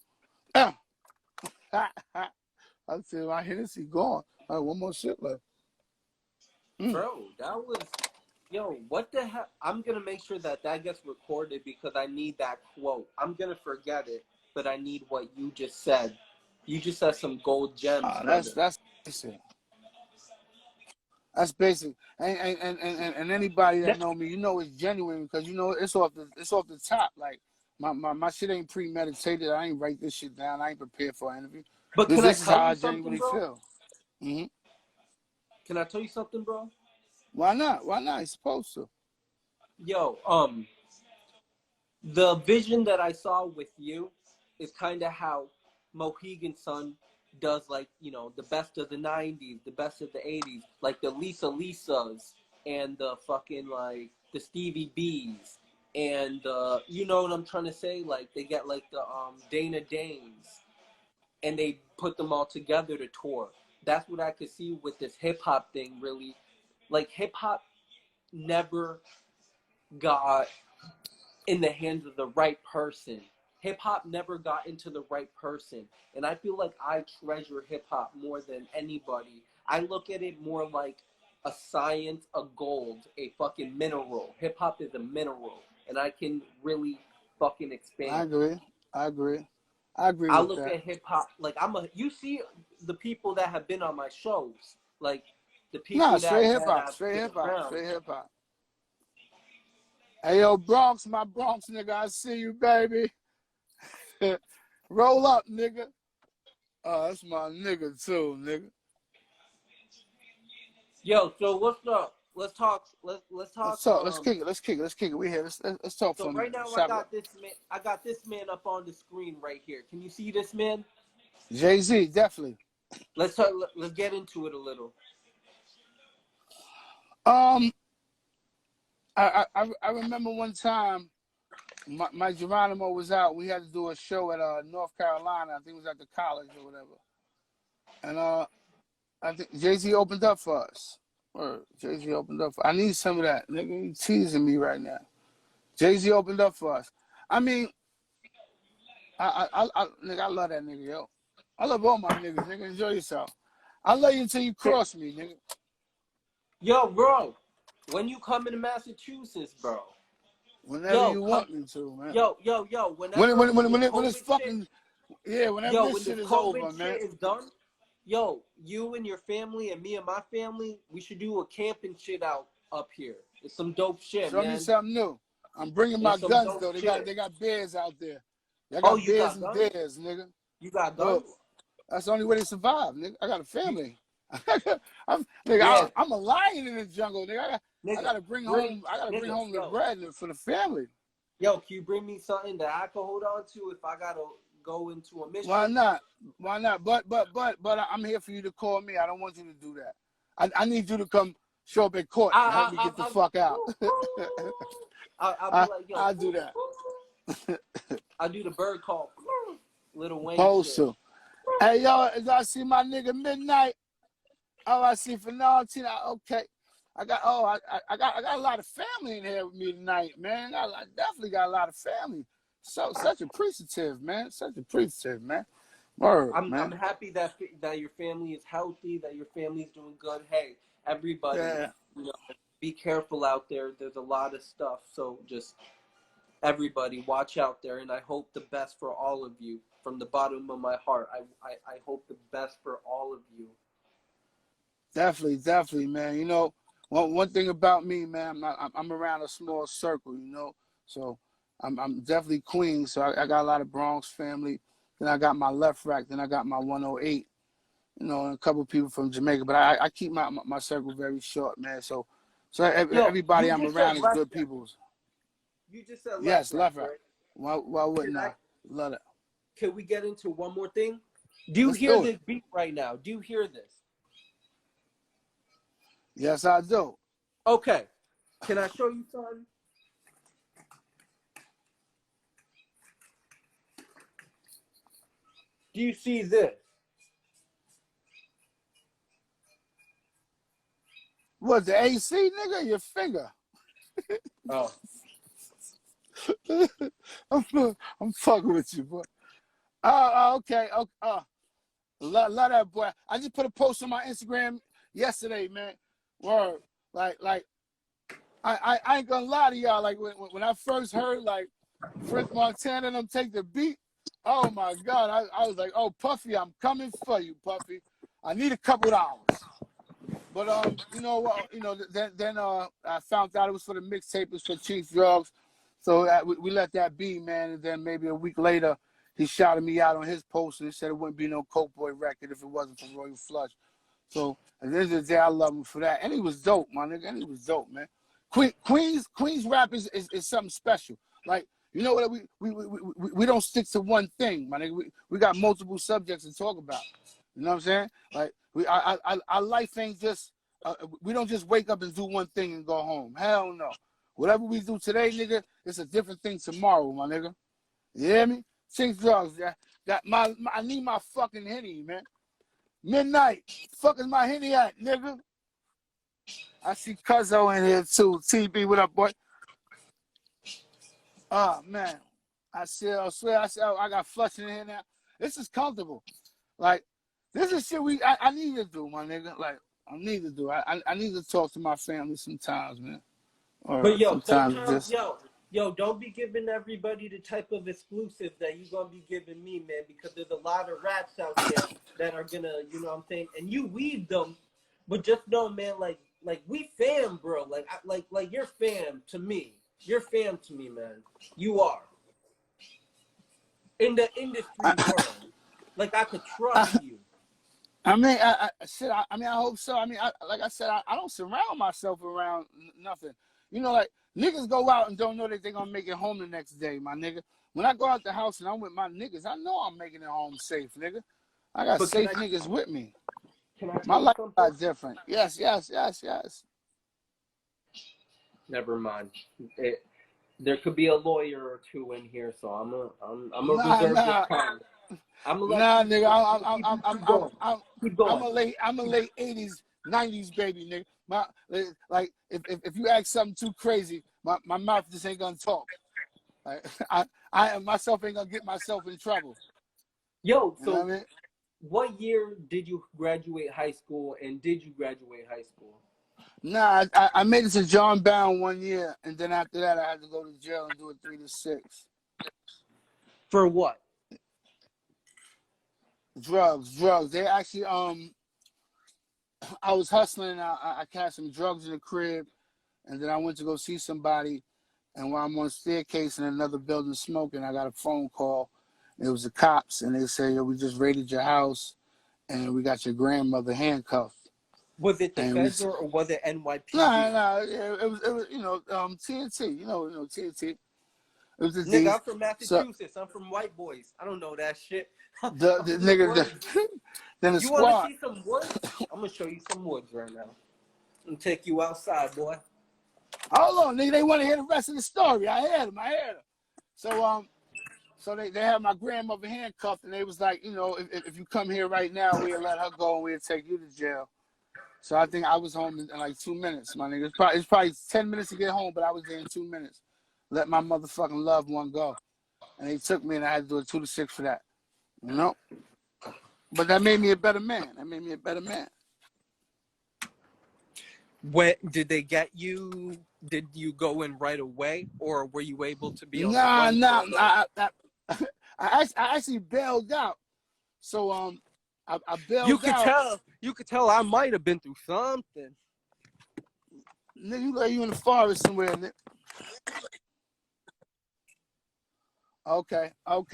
I said my Hennessy gone. I have one more shit left. Bro, that was, yo, what the hell? I'm going to make sure that gets recorded because I need that quote. I'm going to forget it, but I need what you just said. You just said some gold gems, brother. That's basic. That's basic. And anybody that know me, you know it's genuine because you know it's off the top. Like my shit ain't premeditated. I ain't write this shit down. I ain't prepared for an interview. But This can I is how tell I you something, genuinely bro? feel. Mm-hmm. Can I tell you something, bro? Why not? Why not? You're supposed to. Yo, the vision that I saw with you is kind of how Mohegan Sun does, like, you know, the best of the 90s, the best of the 80s, like the Lisas and the fucking, like, the Stevie B's. And, you know what I'm trying to say? Like, they get, like, the Dana Danes, and they put them all together to tour. That's what I could see with this hip-hop thing, really. Like, hip-hop never got in the hands of the right person. Hip hop never got into the right person. And I feel like I treasure hip hop more than anybody. I look at it more like a science, a gold, a fucking mineral. Hip hop is a mineral. And I can really fucking I expand. agree. I agree. I agree I with look that. at hip hop like you see the people that have been on my shows, like the Nah, people straight that hip hop. have Straight been hip hop. around. Straight hip hop. Hey yo, Bronx, my Bronx nigga, I see you, baby. Roll up, nigga. Oh, that's my nigga too, nigga. Yo, so what's up? Let's talk. Let's Let's talk. talk. Let's kick it. Let's kick it. Let's kick it. We here. Let's talk for So a right minute. now Shop it up. I got this man up on the screen right here. Can you see this man? Jay-Z, definitely. Let's talk. Let's get into it a little. I remember one time my Geronimo was out. We had to do a show at North Carolina. I think it was at the college or whatever. And I think Jay-Z opened up for us. Or Jay-Z opened up for I need some of that. Nigga, you teasing me right now. Jay-Z opened up for us. I mean, nigga, I love that nigga, yo. I love all my niggas, nigga. Enjoy yourself. I love you until you cross me, nigga. Yo, bro, when you come into Massachusetts, bro. Whenever Yo, you come. want me to, man. Yo. Whenever this When it's COVID shit. fucking whenever Yo, this when shit this is over, COVID man. shit is done. Yo, you and your family and me and my family, we should do a camping shit out up here. It's some dope shit, Show me man. something new. I'm bringing my It's some guns dope though. shit. They got bears out there. They Oh, got you bears got and guns? dares, nigga. You got Oh, guns? that's the only way they survive, nigga. I got a You, family. I'm yeah, I'm a lion in the jungle, nigga. I nigga, gotta bring home the yo, bread for the family. yo, can you bring me something that I can hold on to if I gotta go into a Why mission? not? Why not? But I'm here for you to call me. I don't want you to do that. I need you to come show up at court and help me get the fuck out. I'll be like, yo, I'll do that. I'll do the bird call, Little Wayne Supposed shit. to. Hey yo, as I see my nigga Midnight. Oh, I see Fernandina. Okay. I got a lot of family in here with me tonight, man. I definitely got a lot of family. So such appreciative, man. Such appreciative, man. Word, I'm man. happy that your family is healthy, that your family is doing good. Hey, everybody, Yeah. you know, be careful out there. There's a lot of stuff, so just everybody watch out there, and I hope the best for all of you from the bottom of my heart. I hope the best for all of you. Definitely, man. You know, one thing about me, man, I'm around a small circle, you know. So I'm definitely Queens. So I got a lot of Bronx family. Then I got my left rack. Then I got my 108. You know, and a couple of people from Jamaica. But I keep my circle very short, man. So Yo, everybody you I'm just said around is left good rack. people. You just said left Yes, rack, left rack. right? Why wouldn't Can I? I? Love it. Can we get into one more thing? Do you Let's hear do it. this beat right now? Do you hear this? Yes, I do. Okay. Can I show you something? Do you see this? What, the AC, nigga? Your finger. Oh. I'm fucking with you, boy. Okay. Love that, boy. I just put a post on my Instagram yesterday, man. Word. Like I ain't gonna lie to y'all. Like when I first heard like French Montana and them take the beat, oh my God. I was like, oh Puffy, I'm coming for you, Puffy. I need a couple hours. But you know what? You know, then I found out it was for the mixtape, it was for Chief Drugs. So we let that be, man. And then maybe a week later, he shouted me out on his post and he said it wouldn't be no Coke Boy record if it wasn't for Royal Flush. So at the end of the day, I love him for that. And he was dope, my nigga. And he was dope, man. Queens rap is something special. Like, you know what? We don't stick to one thing, my nigga. We got multiple subjects to talk about. You know what I'm saying? Like our life ain't just we don't just wake up and do one thing and go home. Hell no. Whatever we do today, nigga, it's a different thing tomorrow, my nigga. You hear me? Six drugs. I need my fucking Henny, man. Midnight. Fuck is my Henny at, nigga? I see Cuzzo in here too. TB, what up, boy? Oh man. I swear, I got flushing in here now. This is comfortable. Like, this is shit I need to do, my nigga. Like, I need to do. I need to talk to my family sometimes, man. Or But yo, sometimes sometimes, just yo, don't be giving everybody the type of exclusive that you gonna be giving me, man, because there's a lot of rats out there that are gonna, you know what I'm saying, and you weed them, but just know, man, like we fam, bro, like you're fam to me. You're fam to me, man. You are. In the industry world. Like I could trust you. I mean, I mean, I hope so. I mean, like I said, I don't surround myself around nothing. You know, like niggas go out and don't know that they're gonna make it home the next day, my nigga. When I go out the house and I'm with my niggas, I know I'm making it home safe, nigga. I got But safe niggas with me. Can I My tell you life something? is different. Yes. Never mind. There could be a lawyer or two in here, so I'm gonna Nah, reserve this nah, comment. I'm gonna let nah, you. nigga. I'm gonna keep you keep going. Keep going. I'm a late '80s, '90s baby, nigga. Like if you ask something too crazy, my mouth just ain't gonna talk. Like, I myself ain't gonna get myself in trouble. Yo, You know so what I mean? what year did you graduate high school, and did you graduate high school? Nah, I made it to John Brown 1 year, and then after that, I had to go to jail and do a 3 to 6. For what? Drugs. They actually I was hustling. I cashed some drugs in the crib, and then I went to go see somebody. And while I'm on the staircase in another building smoking, I got a phone call. It was the cops, and they say, "Yo, we just raided your house, and we got your grandmother handcuffed." Was it the And we, feds or was it NYPD? nah, it was, you know, TNT, TNT. It was the Nigga, D's. I'm from So Massachusetts. I'm from White Boys. I don't know that shit. I'm the from the nigga, woods. then the You want to squad. see some woods? I'm gonna show you some woods right now. I'm gonna take you outside, boy. Hold on, nigga, they want to hear the rest of the story. I heard them. So they had my grandmother handcuffed, and they was like, you know, if you come here right now, we'll let her go and we'll take you to jail. So I think I was home in like 2 minutes, my nigga. It's probably 10 minutes to get home, but I was there in 2 minutes. Let my motherfucking loved one go. And they took me, and I had to do a 2 to 6 for that. You know? But that made me a better man. When did they get you? Did you go in right away, or were you able to be on the Nah. run for a little? I actually bailed out. So I bailed out. You could tell I might have been through something. Nigga, you in the forest somewhere, nigga. Okay. Oh,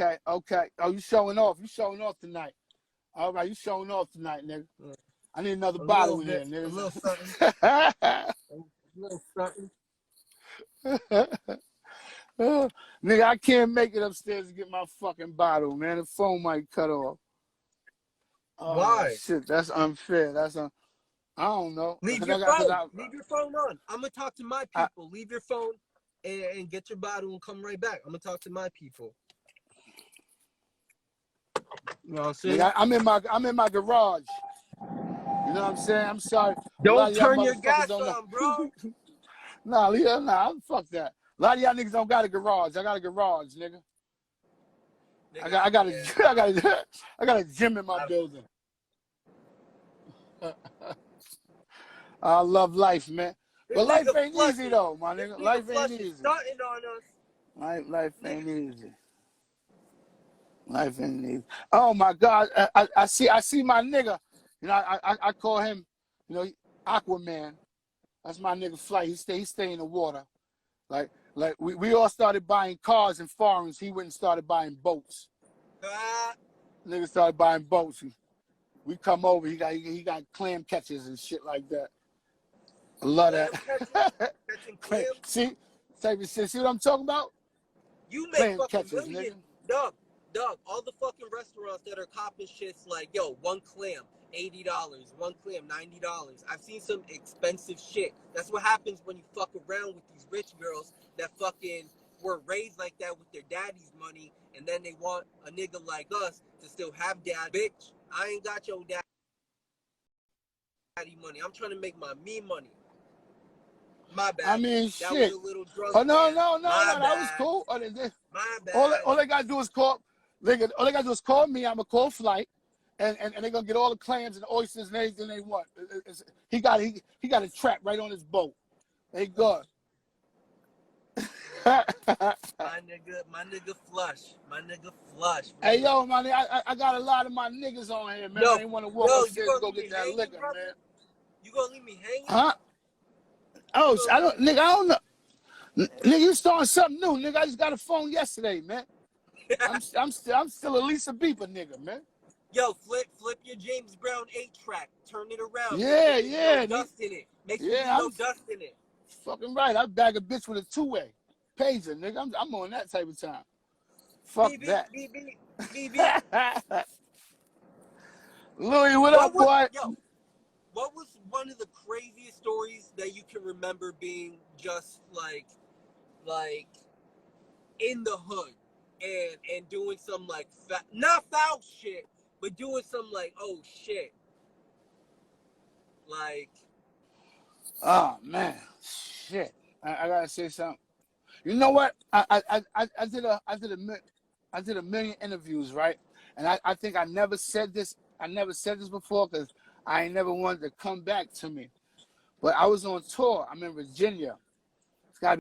you showing off. You showing off tonight. All right, you showing off tonight, nigga. I need another bottle in here, nigga. A little something. A little something. Nigga, I can't make it upstairs to get my fucking bottle, man. The phone might cut off. Oh, why? Shit, that's unfair. I don't know. Leave your phone. Leave your phone on. I'm gonna talk to my people. Leave your phone and get your bottle and come right back. I'm gonna talk to my people. You know what I'm saying? Nigga, I'm in my garage. You know what I'm saying? I'm sorry. Don't turn your gas on, bro. Nah, fuck that. A lot of y'all niggas don't got a garage. I got a garage, nigga. I got a gym in my building. I love life, man. But life ain't easy though, my nigga. Life ain't easy. Starting on us. Life ain't easy. Life ain't easy. Oh my God, I see my nigga. You know, I call him, you know, Aquaman. That's my nigga Flight. He stay in the water. Like we all started buying cars and foreigns. He went and started buying boats. Nigga started buying boats. We come over. He got clam catchers and shit like that. I love that. Catching clams. See, type of shit. See what I'm talking about? You make Clam fucking catchers, millions. nigga. Doug, all the fucking restaurants that are copping shits like, yo, one clam, $80, one clam, $90. I've seen some expensive shit. That's what happens when you fuck around with these rich girls that fucking were raised like that with their daddy's money, and then they want a nigga like us to still have dad. Bitch, I ain't got your daddy money. I'm trying to make my me money. My bad. I mean, that shit. Was a little drunk. Oh no, My that was bad. cool. My bad. All they gotta do is call. All they gotta do is call me. I'ma call Flight, and they're gonna get all the clams and oysters and everything they want. He got a trap right on his boat. They good. my nigga flush. Hey yo, man, I got a lot of my niggas on here, man. I ain't want to walk upstairs and go get that liquor, brother? man. You gonna leave me hanging? Huh? Oh, I don't know. Nigga, you starting something new, nigga. I just got a phone yesterday, man. I'm still a Lisa Beeper nigga, man. Yo, flip your James Brown 8-track. Turn it around. Yeah. No dust in it. Make sure there's no dust in it. Fucking right. I bag a bitch with a two-way pager, nigga. I'm on that type of time. Fuck that. BB. Louis, what up, boy? Yo, what was one of the craziest stories that you can remember being just like in the hood and doing some like not foul shit, but doing some like oh shit, like oh man, shit. I gotta say something. You know what? I did a million interviews, right? And I think I never said this before because I ain't never wanted to come back to me. But I was on tour. I'm in Virginia. It's got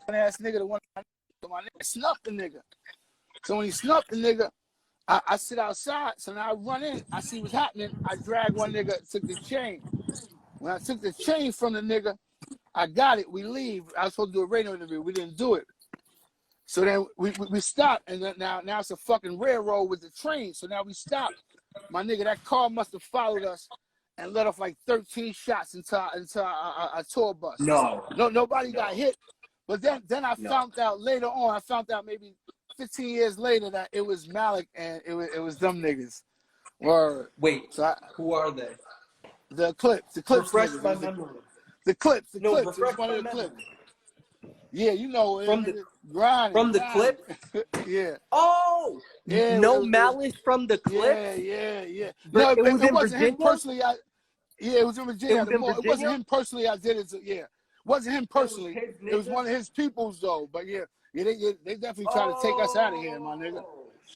ass nigga the one my nigga snuffed the nigga. So when he snuffed the nigga, I sit outside. So now I run in, I see what's happening. I drag one nigga, took the chain. When I took the chain from the nigga, I got it. We leave. I was supposed to do a radio interview. We didn't do it. So then we stopped, and then now it's a fucking railroad with the train. So now we stopped. My nigga, that car must have followed us and let off like 13 shots into our tour bus. Nobody got hit. But then I found out later on. I found out maybe 15 years later that it was Malik and it was them niggas. Word. Wait, so who are they? The Clips. Refresh my memory. The Clips. It was refresh one my of the memory. Clips. Yeah, you know from the Clip. Yeah. Oh, yeah. No Malice from the Clip. Yeah. No, it wasn't Virginia? him personally. It was in Virginia. It wasn't him personally. I did it. Yeah, it wasn't him personally. It was one of his peoples though. But yeah, they definitely tried to take us out of here, my nigga.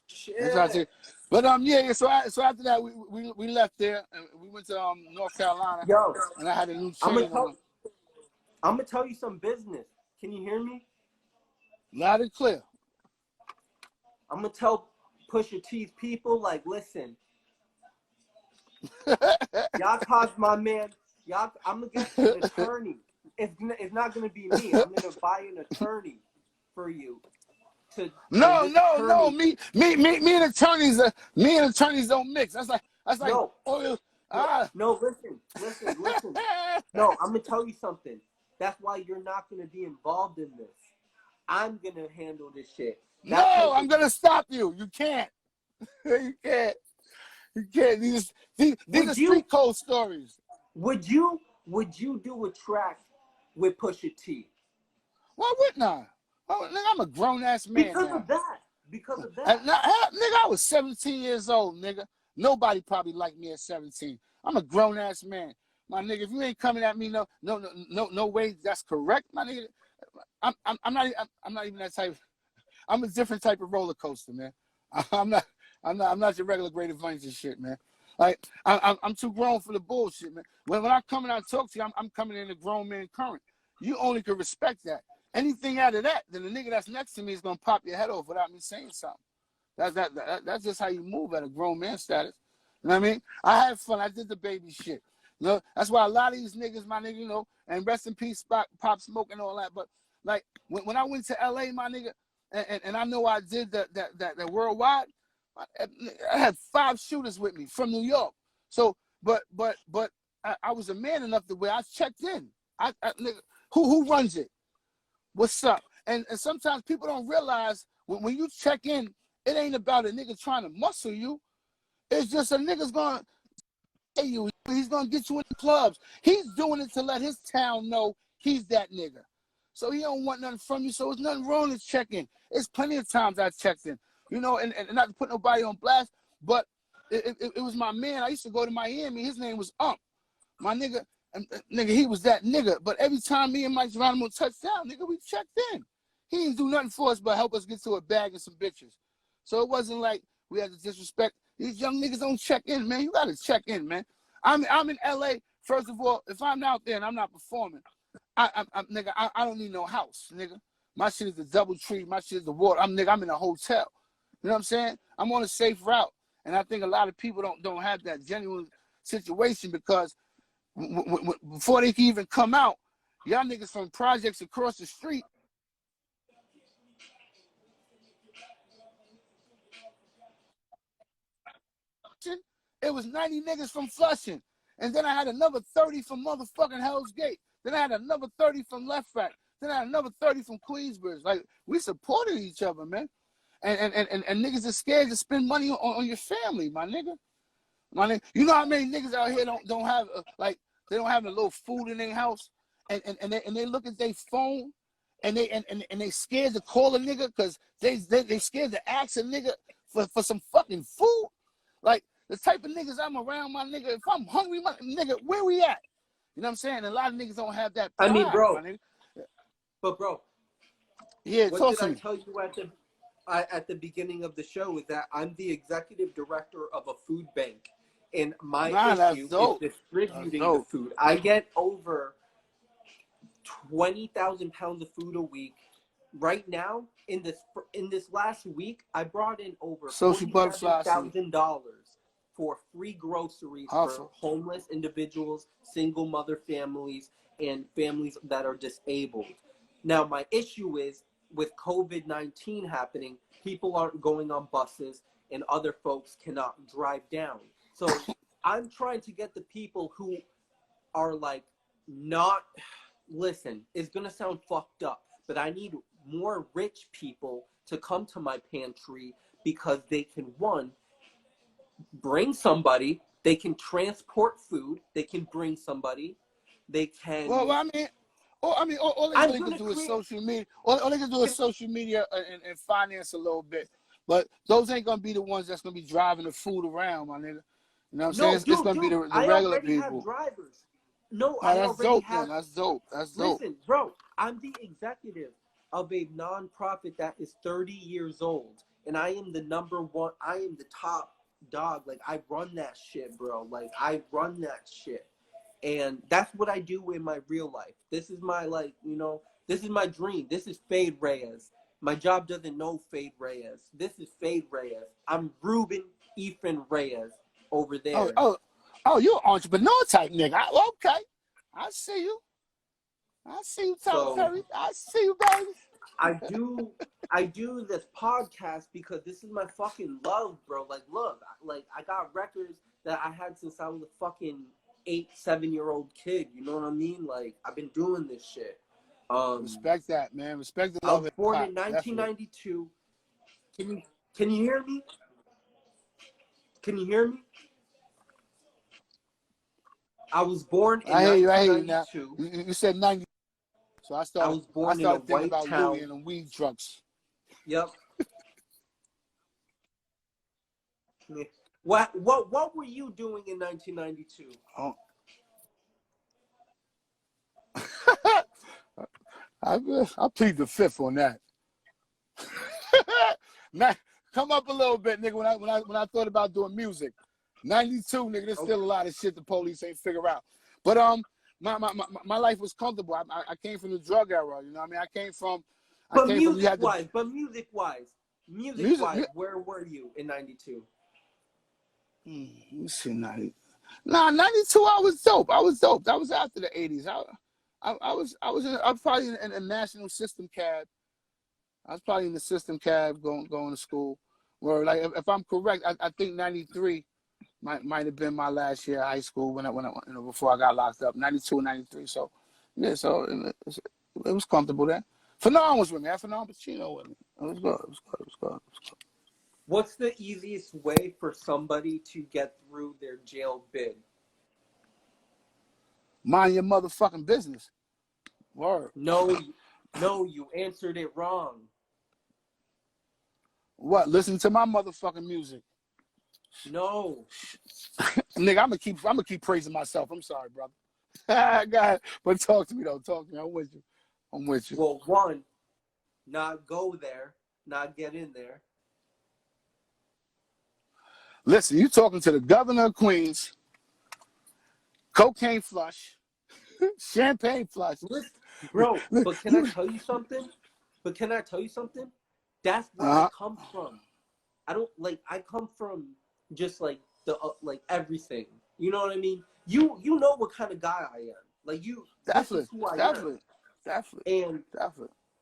Shit. They tried to. But yeah. So after that, we left there and we went to North Carolina, Yo, and I had a new I'm gonna chain on tell them, I'm gonna tell you some business. Can you hear me? loud and clear. I'm gonna tell Pusha T's people, like, listen, y'all caused my man. Y'all, I'm gonna get you an attorney. It's not gonna be me. I'm gonna buy an attorney for you. And No, this no, no. attorney, Me and attorneys don't mix. That's like no, oil. no, Ah. no. Listen. No, I'm gonna tell you something. That's why you're not gonna be involved in this. I'm gonna handle this shit. That No, type I'm of. gonna stop you. You can't. You can't. You can't. These are Would you? street code stories. Would you? Would you do a track with Pusha T? Why wouldn't I? Oh, nigga, I'm a grown ass man Because now. of that. Because of And that. nigga, I was 17 years old, nigga. Nobody probably liked me at 17. I'm a grown ass man. My nigga, if you ain't coming at me, no way that's correct, my nigga. I'm not even that type. I'm a different type of roller coaster, man. I'm not your regular Great Adventures and shit, man. Like I'm too grown for the bullshit, man. When I come and I talk to you, I'm coming in a grown man current. You only can respect that. Anything out of that, then the nigga that's next to me is gonna pop your head off without me saying something. That's just how you move at a grown man status. You know what I mean? I had fun. I did the baby shit. You know, that's why a lot of these niggas, my nigga, you know, and rest in peace, Pop Smoke and all that. But like when I went to LA, my nigga, and I know I did that worldwide, I had 5 shooters with me from New York. So, but I was a man enough to where I checked in. Nigga, who runs it? What's up? And sometimes people don't realize when you check in, it ain't about a nigga trying to muscle you. It's just a nigga's gonna pay you. He's gonna get you in the clubs. He's doing it to let his town know he's that nigga. So he don't want nothing from you. So there's nothing wrong with checking. It's plenty of times I checked in, you know, and not to put nobody on blast, but it was my man. I used to go to Miami. His name was my nigga. And nigga, he was that nigga. But every time me and Mike Geronimo touched down, nigga, we checked in. He didn't do nothing for us but help us get to a bag and some bitches. So it wasn't like we had to disrespect. These young niggas don't check in, man. You gotta check in, man. I'm in LA. First of all, if I'm out there and I'm not performing, nigga, I don't need no house, nigga. My shit is the double tree. My shit is the water. I'm in a hotel. You know what I'm saying? I'm on a safe route, and I think a lot of people don't have that genuine situation because before they can even come out, y'all niggas from projects across the street. It was 90 niggas from Flushing. And then I had another 30 from motherfucking Hell's Gate. Then I had another 30 from Left Rack. Then I had another 30 from Queensbridge. Like, we supported each other, man. And niggas are scared to spend money on your family, my nigga. My nigga. You know how many niggas out here don't have, like, they don't have a little food in their house? And they look at their phone and they scared to call a nigga because they scared to ask a nigga for some fucking food. Like, the type of niggas I'm around, my nigga, if I'm hungry, my nigga, where we at? You know what I'm saying? A lot of niggas don't have that pride, I mean, bro. my nigga. But bro, Yeah, what talk did to I me. tell you at the beginning of the show? Is that I'm the executive director of a food bank, and my issue is distributing the food. I get over 20,000 pounds of food a week. Right now, in this last week, I brought in over $47,000 for free groceries for homeless individuals, single mother families, and families that are disabled. Now, my issue is with COVID-19 happening, people aren't going on buses and other folks cannot drive down. So I'm trying to get the people who are like not, listen, it's going to sound fucked up, but I need more rich people to come to my pantry because they can, one, bring somebody, they can transport food, they can bring somebody, they can. Well, I mean, all they really can do is social media. All they can do is social media and finance a little bit. But those ain't gonna be the ones that's gonna be driving the food around, my nigga. You know what I'm saying? It's gonna be the regular people. Have drivers. No, I already have. That's dope. That's dope. Listen, bro, I'm the executive of a nonprofit that is 30 years old, and I am the number one. I am the top dog, like I run that shit, bro. Like I run that shit. And that's what I do in my real life. This is my, like, you know, this is my dream. This is Fade Reyes. My job doesn't know Fade Reyes. This is Fade Reyes. I'm Ruben Ethan Reyes over there. Oh, you're an entrepreneur type nigga. Okay. I see you. I see you, Tyler So Perry. I see you, baby. I do this podcast because this is my fucking love, bro. Like, look, like I got records that I had since I was a fucking 7-year-old kid. You know what I mean? Like, I've been doing this shit. Respect that, man. Respect the I love. was born in 1992. Can you hear me? Can you hear me? I was born in 1992. I hear you now. You said 90. So I was born in a started thinking white about town. Louis and the weed trucks. Yep. What were you doing in 1992? Oh. I plead the fifth on that. Now, come up a little bit, nigga. When I thought about doing music, 92, nigga. There's still a lot of shit the police ain't figure out. But my life was comfortable. I came from the drug era. You know what I mean? I came from. Music wise, where were you in 92? Let me see, 90. Nah, 92. I was dope. That was after the 80s. I was probably in a national system cab. I was probably in the system cab going to school. Where, like, if I'm correct, I think 93 might have been my last year of high school when I you know, before I got locked up. 92, 93. So yeah, so it was comfortable then. Fanon was with me. I had Fanon Pacino with me. It was good. What's the easiest way for somebody to get through their jail bid? Mind your motherfucking business. Word. No, you answered it wrong. What? Listen to my motherfucking music. No. Nigga, I'm gonna keep praising myself. I'm sorry, brother. God, but talk to me though. Talk to me. I'm with you. Well, one, not go there, not get in there. Listen, you talking to the governor of Queens, cocaine flush, champagne flush. Listen, bro, but can I tell you something? That's where I come from. I come from just like the like everything. You know what I mean? You know what kind of guy I am. Like you, this is who I am. Definitely. And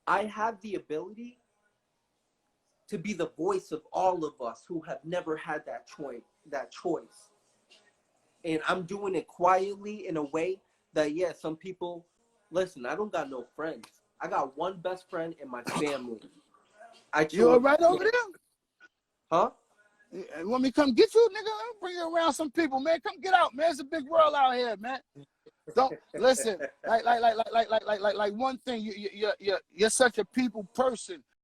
I have the ability to be the voice of all of us who have never had that choice. And I'm doing it quietly in a way that, yeah, some people, listen, I don't got no friends. I got one best friend in my family. You all right over there? Huh? You want me to come get you, nigga? I'll bring you around some people, man. Come get out, man. It's a big world out here, man. Don't listen. Like one thing. You're such a people person.